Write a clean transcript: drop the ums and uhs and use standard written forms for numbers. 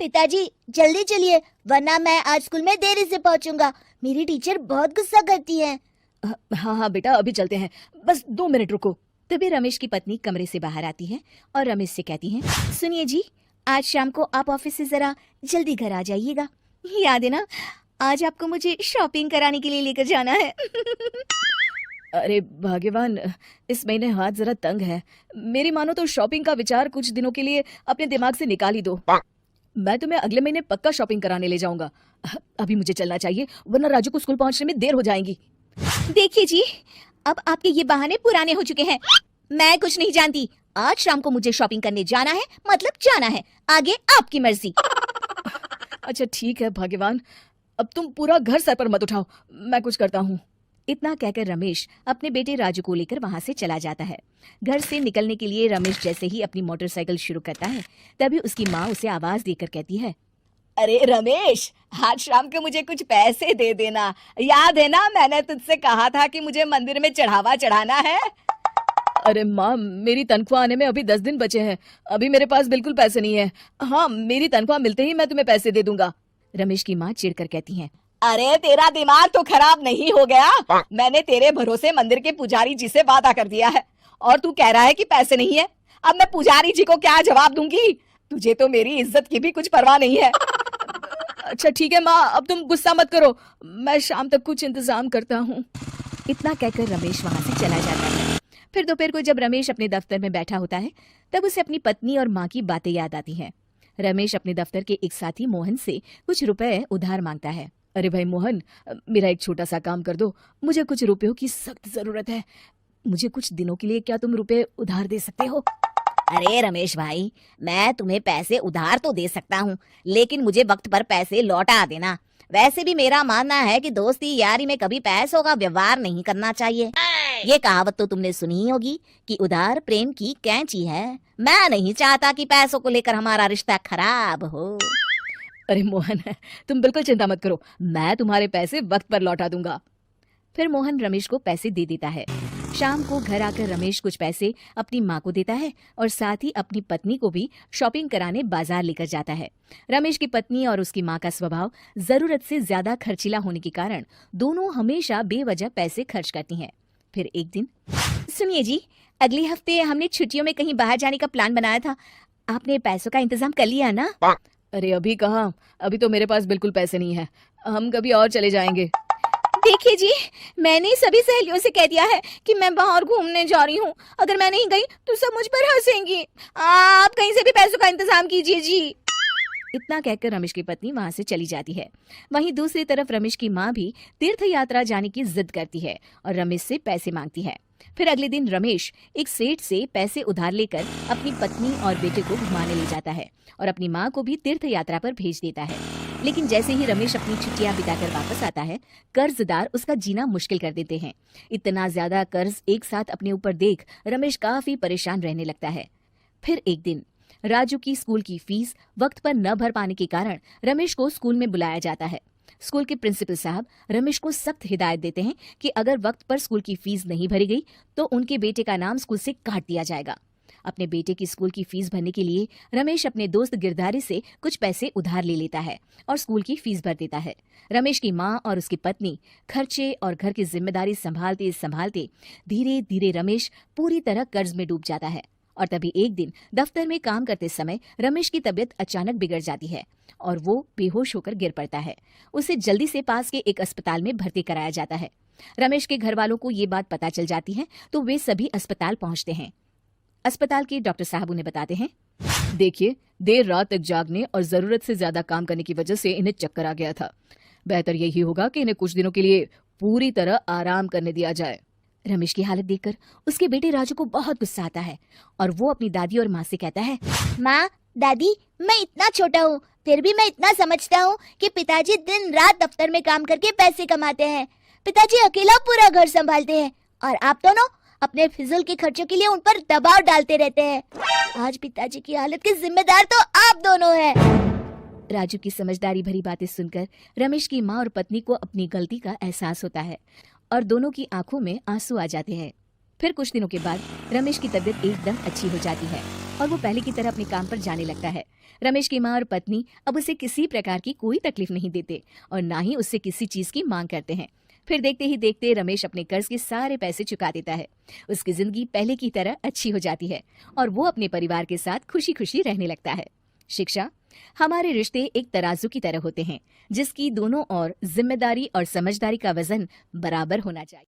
पिताजी जल्दी चलिए, वरना मैं आज स्कूल में देरी से पहुंचूंगा। मेरी टीचर बहुत गुस्सा करती है। हाँ हाँ बेटा, अभी चलते हैं, बस 2 मिनट रुको। तभी रमेश की पत्नी कमरे से बाहर आती है और रमेश से कहती है, सुनिए जी, आज शाम को आप ऑफिस से जरा जल्दी घर आ जाइएगा। याद है ना, आज आपको मुझे शॉपिंग कराने के लिए लेकर जाना है। अरे भाग्यवान, इस महीने हाथ जरा तंग है। मेरी मानो तो शॉपिंग का विचार कुछ दिनों के लिए अपने दिमाग से निकाल ही दो। मैं तुम्हें अगले महीने पक्का शॉपिंग कराने ले जाऊंगा। अभी मुझे चलना चाहिए, वरना राजू को स्कूल पहुंचने में देर हो जाएगी। देखिए जी, अब आपके ये बहाने पुराने हो चुके हैं। मैं कुछ नहीं जानती। आज शाम को मुझे शॉपिंग करने जाना है, मतलब जाना है। आगे आपकी मर्जी। अच्छा ठीक है भाग्यवान, अब तुम पूरा घर सर पर मत उठाओ, मैं कुछ करता हूँ। इतना कहकर रमेश अपने बेटे राजू को लेकर वहां से चला जाता है। घर से निकलने के लिए रमेश जैसे ही अपनी मोटरसाइकिल शुरू करता है, तभी उसकी माँ उसे आवाज देकर कहती है, अरे रमेश, आज शाम को मुझे कुछ पैसे दे देना। याद है ना, मैंने तुझसे कहा था कि मुझे मंदिर में चढ़ावा चढ़ाना है। अरे माँ, मेरी तनख्वाह आने में अभी 10 दिन बचे हैं, अभी मेरे पास बिल्कुल पैसे नहीं है। हाँ, मेरी तनख्वाह मिलते ही मैं तुम्हें पैसे दे दूंगा। रमेश की माँ चिढ़कर कहती है, अरे तेरा दिमाग तो खराब नहीं हो गया? मैंने तेरे भरोसे मंदिर के पुजारी जी से वादा कर दिया है और तू कह रहा है कि पैसे नहीं है। अब मैं पुजारी जी को क्या जवाब दूंगी? तुझे तो मेरी इज्जत की भी कुछ परवाह नहीं है। अच्छा ठीक है माँ, अब तुम गुस्सा मत करो, मैं शाम तक कुछ इंतजाम करता हूँ। इतना कहकर रमेश वहां से चला जाता है। फिर दोपहर को जब रमेश अपने दफ्तर में बैठा होता है, तब उसे अपनी पत्नी और माँ की बातें याद आती हैं। रमेश अपने दफ्तर के एक साथी मोहन से कुछ रुपए उधार मांगता है। अरे भाई मोहन, मेरा एक छोटा सा काम कर दो, मुझे कुछ रुपयों की सख्त जरूरत है। मुझे कुछ दिनों के लिए क्या तुम रुपए उधार दे सकते हो? अरे रमेश भाई, मैं तुम्हें पैसे उधार तो दे सकता हूँ, लेकिन मुझे वक्त पर पैसे लौटा देना। वैसे भी मेरा मानना है कि दोस्ती यारी में कभी पैसों का व्यवहार नहीं करना चाहिए। ये कहावत तो तुमने सुनी ही होगी कि उधार प्रेम की कैंची है। मैं नहीं चाहता कि पैसों को लेकर हमारा रिश्ता खराब हो। अरे मोहन, तुम बिल्कुल चिंता मत करो, मैं तुम्हारे पैसे वक्त पर लौटा दूंगा। फिर मोहन रमेश को पैसे दे देता है। शाम को घर आकर रमेश कुछ पैसे अपनी माँ को देता है और साथ ही अपनी पत्नी को भी शॉपिंग कराने बाजार लेकर जाता है। रमेश की पत्नी और उसकी माँ का स्वभाव जरूरत से ज्यादा खर्चीला होने के कारण दोनों हमेशा बेवजह पैसे खर्च करती हैं। फिर एक दिन, सुनिए जी, अगले हफ्ते हमने छुट्टियों में कहीं बाहर जाने का प्लान बनाया था। आपने पैसों का इंतजाम कर लिया ना? अरे अभी कहाँ, अभी तो मेरे पास बिल्कुल पैसे नहीं है, हम कभी और चले जाएंगे। देखिए जी, मैंने सभी सहेलियों से कह दिया है कि मैं बाहर घूमने जा रही हूँ। अगर मैं नहीं गई तो सब मुझ पर हंसेंगी। आप कहीं से भी पैसों का इंतजाम कीजिए जी। इतना कहकर रमेश की पत्नी वहां से चली जाती है। वहीं दूसरी तरफ रमेश की माँ भी तीर्थ यात्रा जाने की जिद करती है और रमेश से पैसे मांगती है। फिर अगले दिन रमेश एक सेठ से पैसे उधार लेकर अपनी पत्नी और बेटे को घुमाने ले जाता है और अपनी माँ को भी तीर्थ यात्रा पर भेज देता है। लेकिन जैसे ही रमेश अपनी छुट्टियां बिताकर वापस आता है, कर्जदार उसका जीना मुश्किल कर देते हैं। इतना ज्यादा कर्ज एक साथ अपने ऊपर देख रमेश काफी परेशान रहने लगता है। फिर एक दिन राजू की स्कूल की फीस वक्त पर न भर पाने के कारण रमेश को स्कूल में बुलाया जाता है। स्कूल के प्रिंसिपल साहब रमेश को सख्त हिदायत देते हैं कि अगर वक्त पर स्कूल की फीस नहीं भरी गई तो उनके बेटे का नाम स्कूल से काट दिया जाएगा। अपने बेटे की स्कूल की फीस भरने के लिए रमेश अपने दोस्त गिरधारी से कुछ पैसे उधार ले लेता है और स्कूल की फीस भर देता है। रमेश की माँ और उसकी पत्नी खर्चे और घर की जिम्मेदारी संभालते संभालते धीरे धीरे रमेश पूरी तरह कर्ज में डूब जाता है। और तभी एक दिन दफ्तर में काम करते समय रमेश की तबीयत अचानक बिगड़ जाती है और वो बेहोश होकर गिर पड़ता है। उसे जल्दी से पास के एक अस्पताल में भर्ती कराया जाता है। रमेश के घर वालों को ये बात पता चल जाती है तो वे सभी अस्पताल पहुंचते हैं। अस्पताल के डॉक्टर साहब उन्हें बताते हैं, देखिए, देर रात तक जागने और जरूरत से ज्यादा काम करने की वजह से इन्हें चक्कर आ गया था। बेहतर यही होगा कि इन्हें कुछ दिनों के लिए पूरी तरह आराम करने दिया जाए। रमेश की हालत देखकर उसके बेटे राजू को बहुत गुस्सा आता है और वो अपनी दादी और माँ से कहता है, माँ, दादी, मैं इतना छोटा हूँ, फिर भी मैं इतना समझता हूँ कि पिताजी दिन रात दफ्तर में काम करके पैसे कमाते हैं। पिताजी अकेला पूरा घर संभालते हैं और आप दोनों अपने फिजूल के खर्चों के लिए उन पर दबाव डालते रहते हैं। आज पिताजी की हालत के जिम्मेदार तो आप दोनों हैं। राजू की समझदारी भरी बातें सुनकर रमेश की माँ और पत्नी को अपनी गलती का एहसास होता है और दोनों की आंखों में आंसू आ जाते हैं। फिर कुछ दिनों के बाद रमेश की तबीयत एकदम अच्छी हो जाती है और वो पहले की तरह अपने काम पर जाने लगता है। रमेश की माँ और पत्नी अब उसे किसी प्रकार की कोई तकलीफ नहीं देते और ना ही उससे किसी चीज की मांग करते हैं। फिर देखते ही देखते रमेश अपने कर्ज के सारे पैसे चुका देता है। उसकी जिंदगी पहले की तरह अच्छी हो जाती है और वो अपने परिवार के साथ खुशी खुशी रहने लगता है। शिक्षा, हमारे रिश्ते एक तराजू की तरह होते हैं जिसकी दोनों ओर जिम्मेदारी और समझदारी का वजन बराबर होना चाहिए।